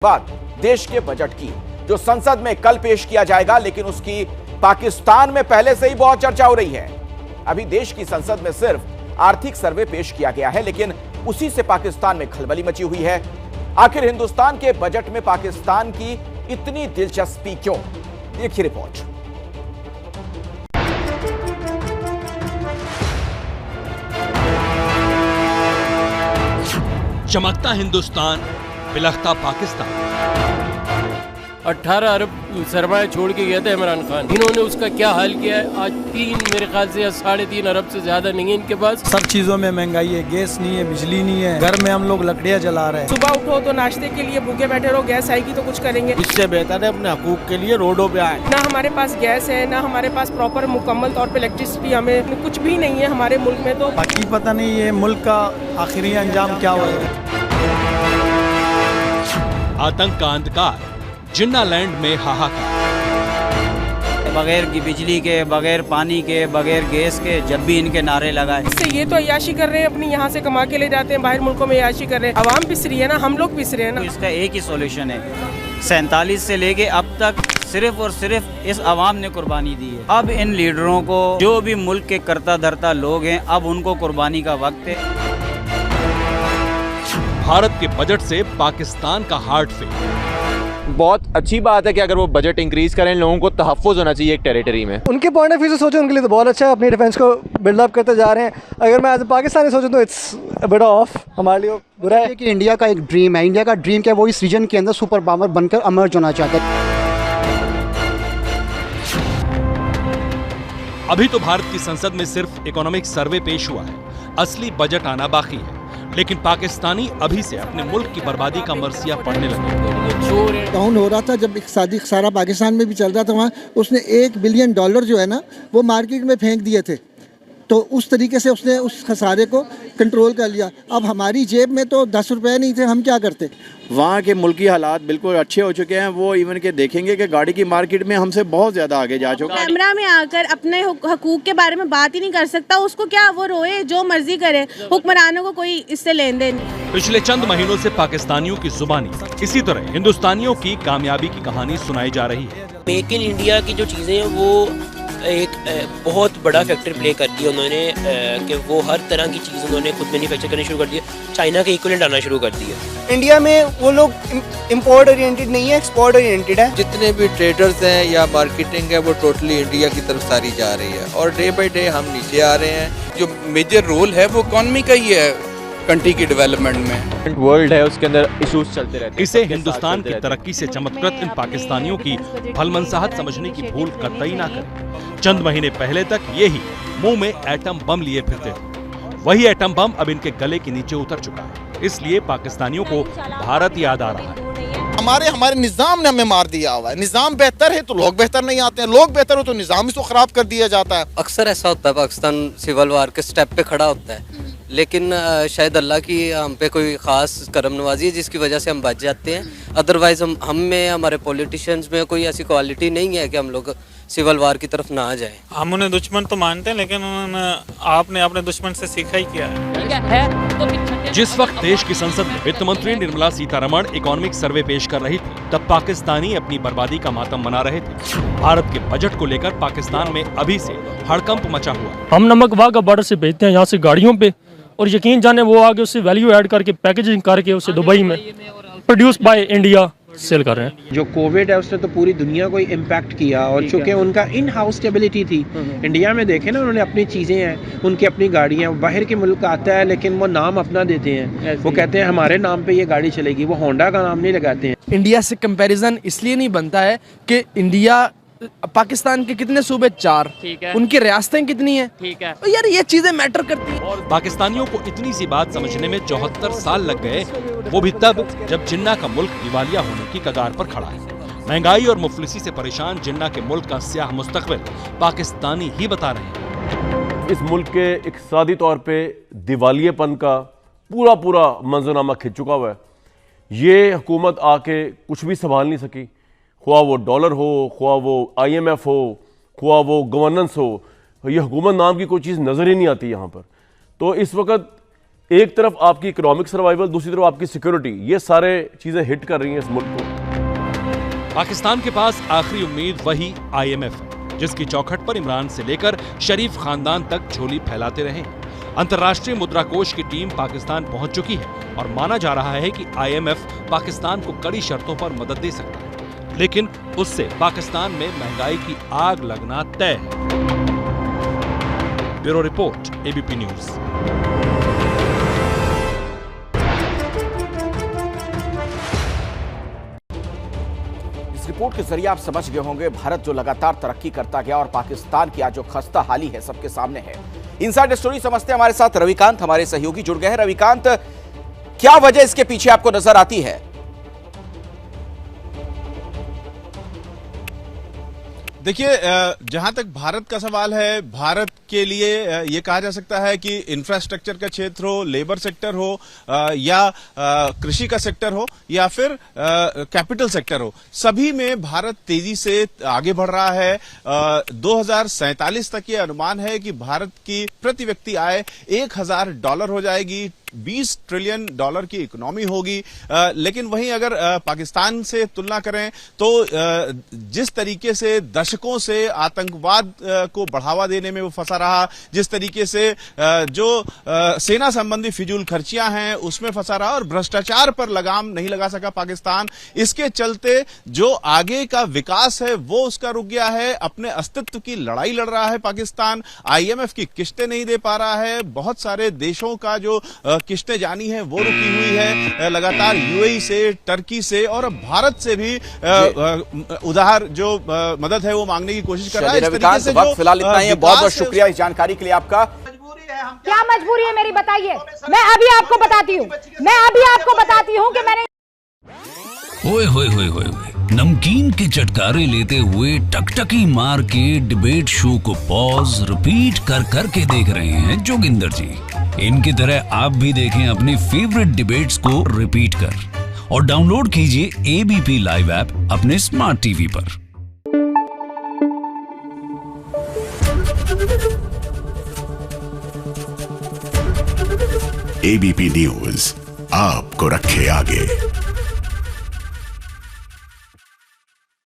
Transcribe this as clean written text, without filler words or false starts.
बात देश के बजट की जो संसद में कल पेश किया जाएगा, लेकिन उसकी पाकिस्तान में पहले से ही बहुत चर्चा हो रही है। अभी देश की संसद में सिर्फ आर्थिक सर्वे पेश किया गया है, लेकिन उसी से पाकिस्तान में खलबली मची हुई है। आखिर हिंदुस्तान के बजट में पाकिस्तान की इतनी दिलचस्पी क्यों? देखिए रिपोर्ट। चमकता हिंदुस्तान, बिलखता पाकिस्तान। 18 अरब सरमाया छोड़ के गया था इमरान खान। इन्होंने उसका क्या हाल किया है? आज मेरे ख्याल से 3.5 अरब से ज्यादा नहीं है इनके पास। सब चीजों में महंगाई है, गैस नहीं है, बिजली नहीं है, घर में हम लोग लकड़ियां जला रहे हैं। सुबह उठो तो नाश्ते के लिए भूखे बैठे रहो, गैस आएगी तो कुछ करेंगे। इससे बेहतर है अपने हकूक के लिए रोडों पे आए। ना हमारे पास गैस है, ना हमारे पास प्रॉपर मुकम्मल तौर पे इलेक्ट्रिसिटी, हमें कुछ भी नहीं है हमारे मुल्क में। तो बाकी पता नहीं ये मुल्क का आखिरी अंजाम क्या होगा। आतंक का अंधकार, जिन्ना लैंड में हाहाकार। बगैर बिजली के, बगैर पानी के, बगैर गैस के जब भी इनके नारे लगाए। इससे ये तो अय्याशी कर रहे हैं, अपनी यहाँ से कमा के ले जाते हैं, बाहर मुल्कों में अय्याशी कर रहे हैं। आवाम पिस रही है ना, हम लोग पिस रहे हैं ना। तो इसका एक ही सॉल्यूशन है, 47 से लेके अब तक सिर्फ और सिर्फ इस आवाम ने कुर्बानी दी है। अब इन लीडरों को, जो भी मुल्क के करता धरता लोग हैं, अब उनको कुर्बानी का वक्त है। भारत के बजट से पाकिस्तान का हार्ट फेल। बहुत अच्छी बात है कि अगर वो बजट इंक्रीज करें, लोगों को तहफ़्फ़ुज़ होना चाहिए एक टेरिटरी में। उनके पॉइंट ऑफ व्यू से सोचें, उनके लिए तो बहुत अच्छा है, अपनी डिफेंस को बिल्डअप करते जा रहे हैं। अगर मैं एज ए पाकिस्तानी सोचूं तो इट्स बिट ऑफ, हमारे लिए बुरा है। कि इंडिया का एक ड्रीम है, इंडिया का ड्रीम क्या है, वो इस रीजन के अंदर सुपर पावर बनकर अमर्ज होना चाहता है। अभी तो भारत की संसद में सिर्फ इकोनॉमिक सर्वे पेश हुआ है, असली बजट आना बाकी है। लेकिन पाकिस्तानी अभी से अपने मुल्क की बर्बादी का मरसिया पढ़ने लगे। डाउन हो रहा था जब इक़्तिसादी खसारा पाकिस्तान में भी चल रहा था, वहाँ उसने $1 बिलियन जो है ना, वो मार्केट में फेंक दिए थे। तो उस तरीके से उसने उस खसारे को कंट्रोल कर लिया। अब हमारी जेब में तो 10 रुपये नहीं थे, हम क्या करते। वहाँ के मुल्की हालात बिल्कुल अच्छे हो चुके हैं। वो इवन के देखेंगे कि गाड़ी की मार्केट में हमसे बहुत ज़्यादा आगे जा चुका है। कैमरा में आकर अपने हकूक के बारे में बात ही नहीं कर सकता, उसको क्या, वो रोए जो मर्जी करे, हुक्मरानों को कोई इससे लेन देन नहीं। पिछले चंद महीनों से पाकिस्तानियों की जुबानी इसी तरह हिंदुस्तानियों की कामयाबी की कहानी सुनाई जा रही है। मेक इन इंडिया की जो चीज़ें हैं वो एक बहुत बड़ा फैक्टर प्ले करती है उन्होंने, कि वो हर तरह की चीज़ उन्होंने खुद मैन्युफैक्चर करनी शुरू कर दी है, चाइना के इक्विवेलेंट आना शुरू कर दिया। इंडिया में वो लोग इम्पोर्ट ओरिएंटेड नहीं है, एक्सपोर्ट ओरिएंटेड है। जितने भी ट्रेडर्स हैं या मार्केटिंग है वो टोटली इंडिया की तरफ सारी जा रही है, और डे बाई डे हम नीचे आ रहे हैं। जो मेजर रोल है वो इकॉनमी का ही है कंट्री की डेवलपमेंट में। वर्ल्ड है, उसके अंदर इशूज चलते रहते हैं। इसे हिंदुस्तान की तरक्की से चमत्कृत इन पाकिस्तानियों की भलमनसाहत समझने की भूल कतई ना करें। चंद महीने पहले तक ये ही मुंह में एटम बम लिए फिरते थे। वही एटम बम अब इनके गले के नीचे उतर चुका है। इसलिए पाकिस्तानियों को भारत याद आ रहा है। हमारे निज़ाम ने हमें मार दिया हुआ है। निज़ाम बेहतर है तो लोग बेहतर नहीं आते हैं, लोग बेहतर हो तो निज़ाम इसको खराब कर दिया जाता है। अक्सर ऐसा होता है, पाकिस्तान सिविल वार के स्टेप पे खड़ा होता है, लेकिन शायद अल्लाह की हम पे कोई ख़ास करम नवाजी है जिसकी वजह से हम बच जाते हैं। अदरवाइज़ हम में, हमारे पॉलिटिशियंस में कोई ऐसी क्वालिटी नहीं है कि हम लोग सिविल वार की तरफ ना आ जाए। हम उन्हें दुश्मन तो मानते हैं, लेकिन आपने अपने दुश्मन से सीखा ही किया है। जिस वक्त देश की संसद में वित्त मंत्री निर्मला सीतारमण इकोनॉमिक सर्वे पेश कर रही थी, तब पाकिस्तानी अपनी बर्बादी का मातम मना रहे थे। भारत के बजट को लेकर पाकिस्तान में अभी से हड़कंप मचा हुआ है। हम नमक वाघा बॉर्डर से भेजते हैं यहाँ से गाड़ियों पे, और यकीन जाने वो आगे उससे वैल्यू ऐड करके पैकेजिंग करके उसे दुबई में प्रोड्यूस बाय इंडिया सेल कर रहे हैं। जो कोविड है उसने तो पूरी दुनिया को इम्पैक्ट किया, और चूंकि उनका इन हाउस स्टेबिलिटी थी। इंडिया में देखे ना, उन्होंने अपनी चीज़ें हैं, उनकी अपनी गाड़ियाँ, बाहर के मुल्क आता है लेकिन वो नाम अपना देते हैं। वो कहते हैं हमारे नाम पे ये गाड़ी चलेगी, वो होंडा का नाम नहीं लगाते हैं। इंडिया से कंपैरिजन इसलिए नहीं बनता है कि इंडिया, पाकिस्तान के कितने सूबे? 4, उनकी रियासतें कितनी है? ठीक है, तो यार ये चीजें मैटर करती हैं। पाकिस्तानियों को इतनी सी बात समझने में 74 साल लग गए, वो भी तब जब जिन्ना का मुल्क दिवालिया होने की कगार पर खड़ा है। महंगाई और मुफलिसी से परेशान जिन्ना के मुल्क का स्याह मुस्तकबिल पाकिस्तानी ही बता रहे हैं। इस मुल्क के इक़्तिसादी तौर पे दिवालियेपन का पूरा मंजरनामा खिंच चुका हुआ है। ये हुकूमत आके कुछ भी संभाल नहीं सकी, ख्वाह वो डॉलर हो, ख्वाह वो IMF हो, ख्वाह वो गवर्नेंस हो, ये हुकूमत नाम की कोई चीज़ नज़र ही नहीं आती यहाँ पर। तो इस वक्त एक तरफ आपकी इकोनॉमिक सर्वाइवल, दूसरी तरफ आपकी सिक्योरिटी, ये सारे चीजें हिट कर रही हैं इस मुल्क को। पाकिस्तान के पास आखिरी उम्मीद वही IMF है, जिसकी चौखट पर इमरान से लेकर शरीफ खानदान तक झोली फैलाते रहे। अंतर्राष्ट्रीय मुद्रा कोष की टीम पाकिस्तान पहुंच चुकी है और माना जा रहा है कि IMF पाकिस्तान को कड़ी शर्तों पर मदद दे सकता है, लेकिन उससे पाकिस्तान में महंगाई की आग लगना तय है। Bureau report, ABP news. Report के जरिए आप समझ गए होंगे भारत जो लगातार तरक्की करता गया और पाकिस्तान की आज जो खस्ता हाली है सबके सामने है। इनसाइड स्टोरी समझते हमारे साथ रविकांत, हमारे सहयोगी जुड़ गए हैं। रविकांत, क्या वजह इसके पीछे आपको नजर आती है? देखिए, जहां तक भारत का सवाल है, भारत के लिए ये कहा जा सकता है कि इंफ्रास्ट्रक्चर का क्षेत्र हो, लेबर सेक्टर हो, या कृषि का सेक्टर हो, या फिर कैपिटल सेक्टर हो, सभी में भारत तेजी से आगे बढ़ रहा है। 2047 तक ये अनुमान है कि भारत की प्रति व्यक्ति आय $1000 हो जाएगी, $20 ट्रिलियन की इकोनॉमी होगी। लेकिन वहीं अगर पाकिस्तान से तुलना करें तो जिस तरीके से दशकों से आतंकवाद को बढ़ावा देने में वो फंसा रहा, जिस तरीके से जो सेना संबंधी फिजूल खर्चियां हैं उसमें फंसा रहा और भ्रष्टाचार पर लगाम नहीं लगा सका पाकिस्तान, इसके चलते जो आगे का विकास है वो उसका रुक गया है। अपने अस्तित्व की लड़ाई लड़ रहा है पाकिस्तान, IMF की किस्तें नहीं दे पा रहा है, बहुत सारे देशों का जो किस्तें जानी है वो रुकी हुई है, लगातार UAE से, टर्की से और भारत से भी उधार जो मदद है वो मांगने की कोशिश कर रहा है। रविकांत, वक्त फिलहाल इतना ही है। बहुत बहुत शुक्रिया इस जानकारी के लिए आपका। क्या मजबूरी है मेरी, बताइए। मैं अभी आपको बताती हूँ कि मैंने ओए होए होए होए नमकीन के चटकारे लेते हुए टकटकी मार के डिबेट शो को पॉज रिपीट कर करके देख रहे हैं जोगिंदर जी। इनकी तरह आप भी देखें अपने फेवरेट डिबेट्स को रिपीट कर और डाउनलोड कीजिए ABP लाइव ऐप अपने स्मार्ट टीवी पर। ABP न्यूज आपको रखे आगे।